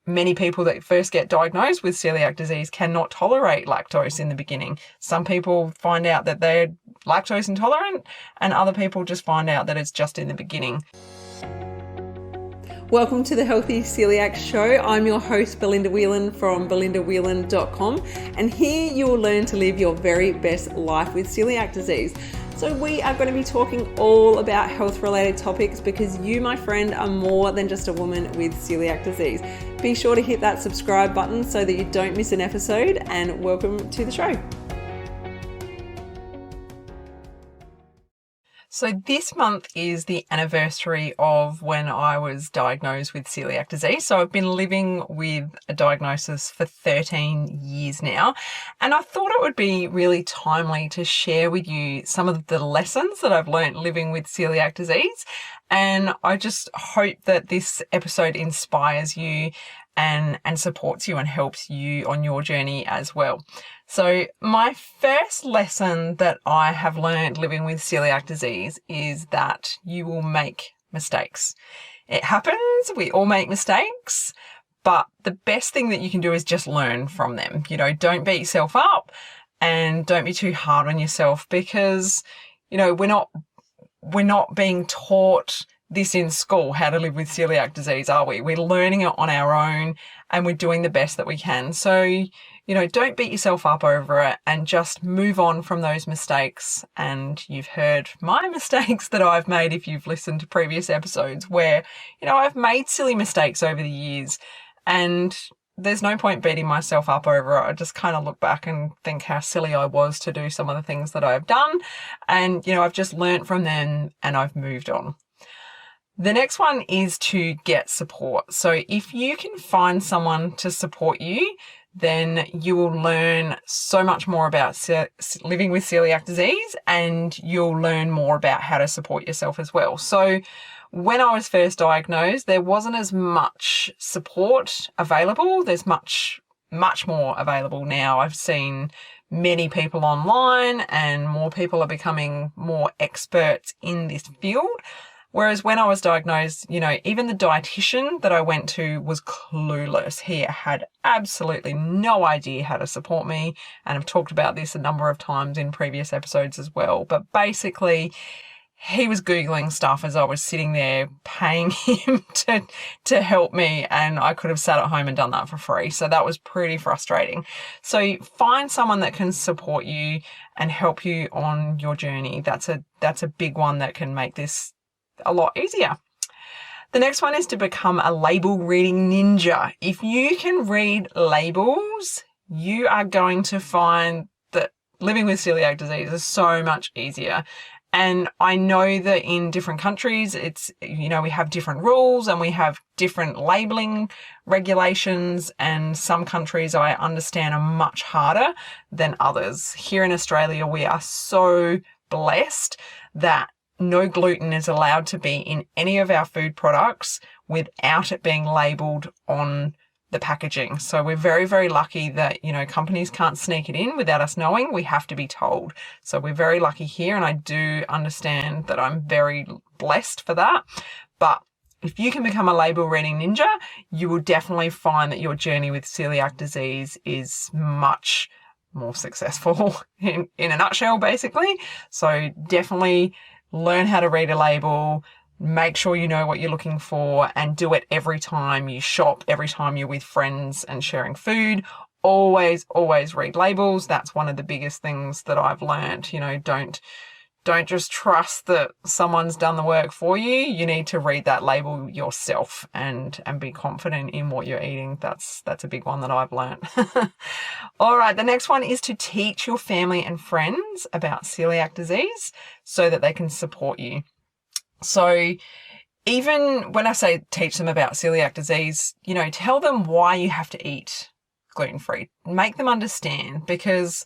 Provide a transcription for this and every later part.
many people that first get diagnosed with celiac disease cannot tolerate lactose in the beginning. Some people find out that they're lactose intolerant, and other people just find out that it's just in the beginning. Welcome to the Healthy Celiac Show. I'm your host, Belinda Whelan from belindawhelan.com, and here you will learn to live your very best life with celiac disease. So we are going to be talking all about health-related topics because you, my friend, are more than just a woman with celiac disease. Be sure to hit that subscribe button so that you don't miss an episode, and welcome to the show. So this month is the anniversary of when I was diagnosed with celiac disease. So I've been living with a diagnosis for 13 years now. And I thought it would be really timely to share with you some of the lessons that I've learned living with celiac disease. And I just hope that this episode inspires you and supports you and helps you on your journey as well. So my first lesson that I have learned living with celiac disease is that you will make mistakes. It happens, we all make mistakes, but the best thing that you can do is just learn from them. Don't beat yourself up and don't be too hard on yourself because, we're not being taught this in school, how to live with celiac disease, are we? We're learning it on our own and we're doing the best that we can. So, don't beat yourself up over it and just move on from those mistakes. And you've heard my mistakes that I've made if you've listened to previous episodes where, I've made silly mistakes over the years and there's no point beating myself up over it. I just kind of look back and think how silly I was to do some of the things that I've done. And, I've just learnt from them and I've moved on. The next one is to get support. So if you can find someone to support you, then you will learn so much more about living with celiac disease and you'll learn more about how to support yourself as well. So when I was first diagnosed, there wasn't as much support available. There's much more available now. I've seen many people online and more people are becoming more experts in this field. Whereas when I was diagnosed, even the dietitian that I went to was clueless. He had absolutely no idea how to support me. And I've talked about this a number of times in previous episodes as well. But basically, he was Googling stuff as I was sitting there paying him to help me. And I could have sat at home and done that for free. So that was pretty frustrating. So find someone that can support you and help you on your journey. That's a big one that can make this a lot easier. The next one is to become a label reading ninja. If you can read labels, you are going to find that living with celiac disease is so much easier. And I know that in different countries, it's, we have different rules and we have different labeling regulations, and some countries I understand are much harder than others. Here in Australia, we are so blessed that no gluten is allowed to be in any of our food products without it being labelled on the packaging. So we're very, very lucky that, companies can't sneak it in without us knowing. We have to be told. So we're very lucky here, and I do understand that I'm very blessed for that. But if you can become a label reading ninja, you will definitely find that your journey with celiac disease is much more successful in a nutshell, basically. So definitely learn how to read a label, make sure you know what you're looking for, and do it every time you shop, every time you're with friends and sharing food. Always read labels. That's one of the biggest things that I've learned. Don't just trust that someone's done the work for you. You need to read that label yourself and be confident in what you're eating. That's a big one that I've learned. All right, the next one is to teach your family and friends about celiac disease so that they can support you. So even when I say teach them about celiac disease, tell them why you have to eat gluten-free. Make them understand, because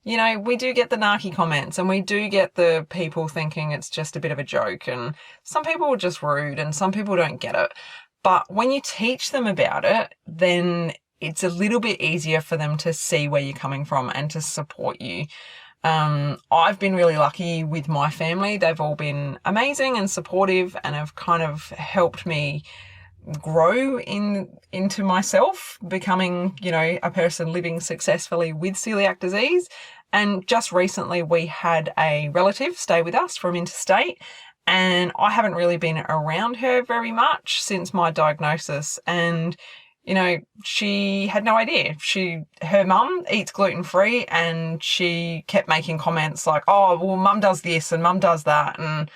we do get the narky comments and we do get the people thinking it's just a bit of a joke, and some people are just rude and some people don't get it. But when you teach them about it, then it's a little bit easier for them to see where you're coming from and to support you. I've been really lucky with my family. They've all been amazing and supportive and have kind of helped me grow into myself, becoming, a person living successfully with celiac disease. And just recently we had a relative stay with us from interstate, and I haven't really been around her very much since my diagnosis. And she had no idea. Her mum eats gluten-free, and she kept making comments like, oh, well, mum does this and mum does that. And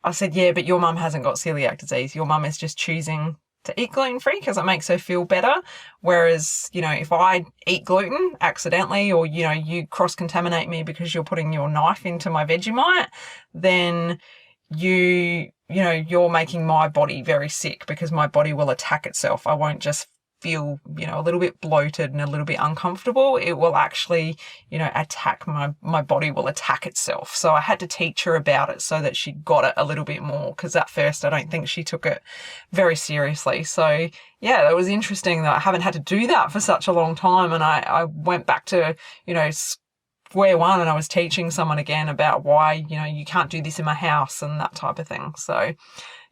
I said, yeah, but your mum hasn't got celiac disease. Your mum is just choosing to eat gluten-free because it makes her feel better. Whereas, if I eat gluten accidentally, or, you cross-contaminate me because you're putting your knife into my Vegemite, then you're making my body very sick, because my body will attack itself. I won't just feel, a little bit bloated and a little bit uncomfortable. It will actually, attack my body will attack itself. So I had to teach her about it so that she got it a little bit more, because at first I don't think she took it very seriously. So yeah, it was interesting that I haven't had to do that for such a long time. And I went back to, square one, and I was teaching someone again about why, you can't do this in my house and that type of thing. So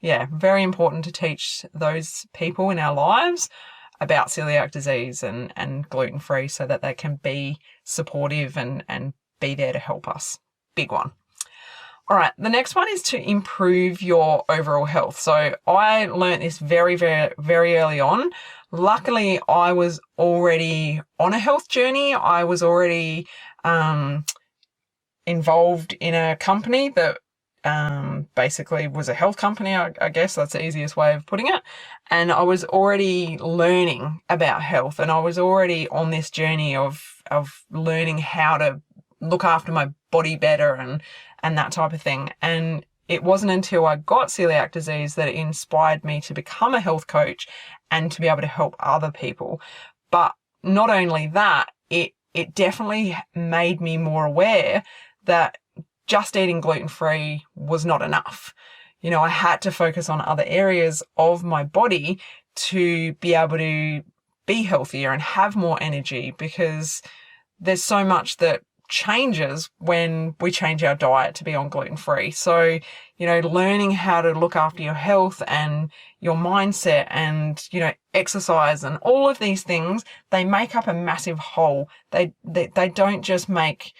yeah, very important to teach those people in our lives about celiac disease and gluten-free, so that they can be supportive and be there to help us. Big one. All right, the next one is to improve your overall health. So I learned this very, very, very early on. Luckily, I was already on a health journey. I was already involved in a company that basically was a health company, I guess that's the easiest way of putting it. And I was already learning about health, and I was already on this journey of learning how to look after my body better and that type of thing. And it wasn't until I got celiac disease that it inspired me to become a health coach and to be able to help other people. But not only that, it definitely made me more aware that just eating gluten-free was not enough. I had to focus on other areas of my body to be able to be healthier and have more energy, because there's so much that changes when we change our diet to be on gluten-free. So, learning how to look after your health and your mindset and, exercise and all of these things, they make up a massive whole. They don't just make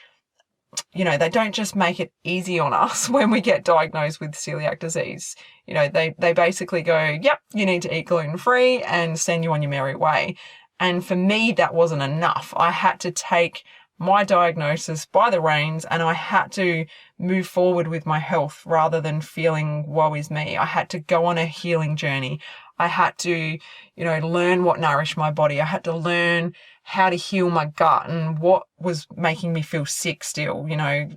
they don't just make it easy on us when we get diagnosed with celiac disease. They basically go, yep, you need to eat gluten-free, and send you on your merry way. And for me, that wasn't enough. I had to take my diagnosis by the reins, and I had to move forward with my health rather than feeling woe is me. I had to go on a healing journey. I had to, learn what nourished my body. I had to learn how to heal my gut and what was making me feel sick still.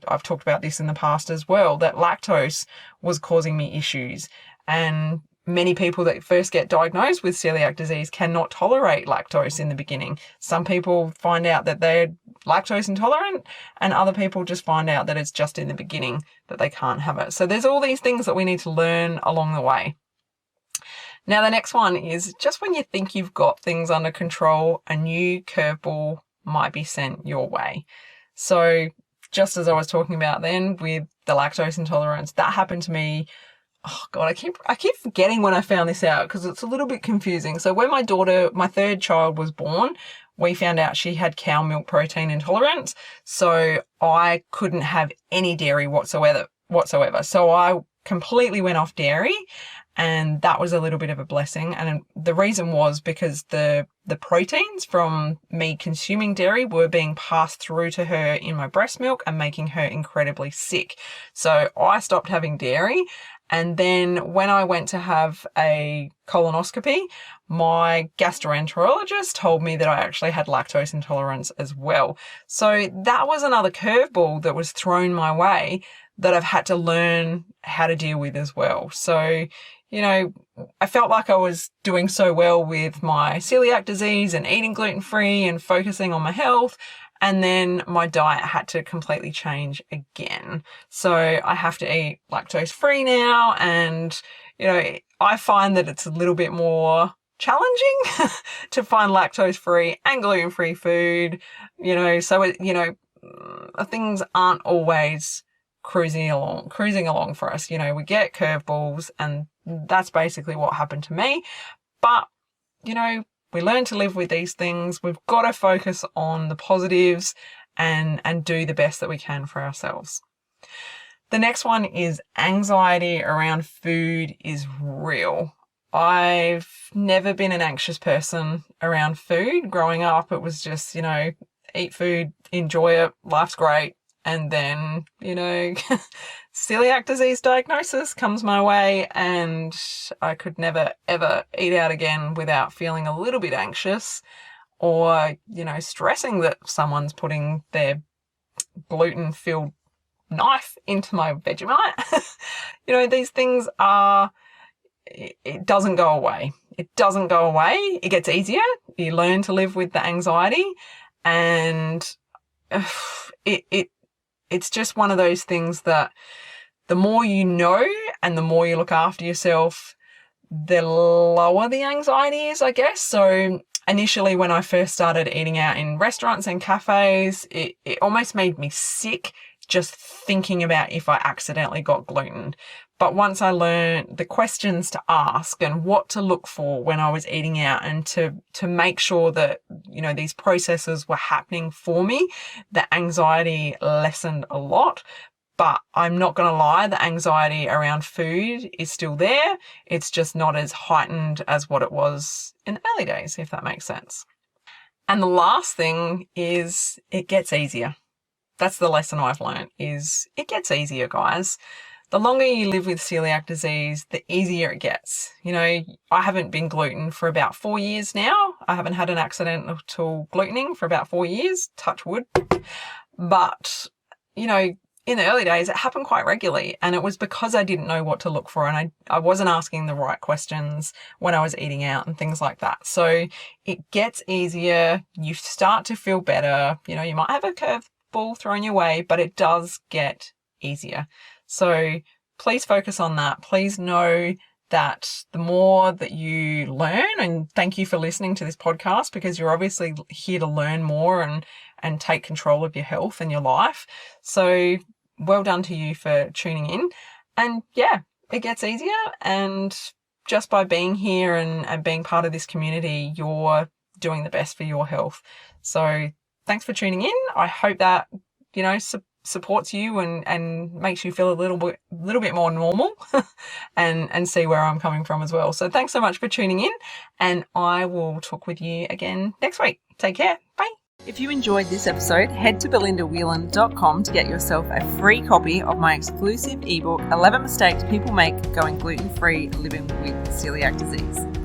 I've talked about this in the past as well, that lactose was causing me issues. And many people that first get diagnosed with celiac disease cannot tolerate lactose in the beginning. Some people find out that they're lactose intolerant, and other people just find out that it's just in the beginning that they can't have it. So there's all these things that we need to learn along the way. Now, the next one is, just when you think you've got things under control, a new curveball might be sent your way. So just as I was talking about then with the lactose intolerance, that happened to me. Oh God, I keep forgetting when I found this out, because it's a little bit confusing. So when my third child was born, we found out she had cow milk protein intolerance. So I couldn't have any dairy whatsoever. So I completely went off dairy, and that was a little bit of a blessing. And the reason was because the proteins from me consuming dairy were being passed through to her in my breast milk and making her incredibly sick. So I stopped having dairy. And then when I went to have a colonoscopy, my gastroenterologist told me that I actually had lactose intolerance as well. So that was another curveball that was thrown my way that I've had to learn how to deal with as well. So, I felt like I was doing so well with my celiac disease and eating gluten-free and focusing on my health. And then my diet had to completely change again. So I have to eat lactose-free now. And, I find that it's a little bit more challenging to find lactose-free and gluten-free food, so things aren't always cruising along for us. We get curveballs, and that's basically what happened to me. But, we learn to live with these things. We've got to focus on the positives and do the best that we can for ourselves. The next one is anxiety around food is real. I've never been an anxious person around food. Growing up, it was just, eat food, enjoy it, life's great. And then, celiac disease diagnosis comes my way and I could never, ever eat out again without feeling a little bit anxious or, stressing that someone's putting their gluten-filled knife into my Vegemite. These things it doesn't go away. It doesn't go away. It gets easier. You learn to live with the anxiety, and it's just one of those things that the more you know and the more you look after yourself, the lower the anxiety is, I guess. So initially, when I first started eating out in restaurants and cafes, it almost made me sick just thinking about if I accidentally got gluten. But once I learned the questions to ask and what to look for when I was eating out and to make sure that, these processes were happening for me, the anxiety lessened a lot. But I'm not going to lie, the anxiety around food is still there. It's just not as heightened as what it was in the early days, if that makes sense. And the last thing is it gets easier. That's the lesson I've learned, is it gets easier, guys. The longer you live with celiac disease, the easier it gets. I haven't been gluten for about 4 years now. I haven't had an accidental glutening for about 4 years, touch wood. But, in the early days, it happened quite regularly. And it was because I didn't know what to look for. And I wasn't asking the right questions when I was eating out and things like that. So it gets easier. You start to feel better. You might have a curveball thrown your way, but it does get easier. So please focus on that. Please know that the more that you learn, and thank you for listening to this podcast, because you're obviously here to learn more and take control of your health and your life. So well done to you for tuning in. And yeah, it gets easier. And just by being here and being part of this community, you're doing the best for your health. So thanks for tuning in. I hope that, supports you and makes you feel a little bit more normal and see where I'm coming from as well. So thanks so much for tuning in, and I will talk with you again next week. Take care. Bye. If you enjoyed this episode, head to belindawhelan.com to get yourself a free copy of my exclusive ebook, 11 Mistakes People Make Going Gluten-Free Living with Celiac Disease.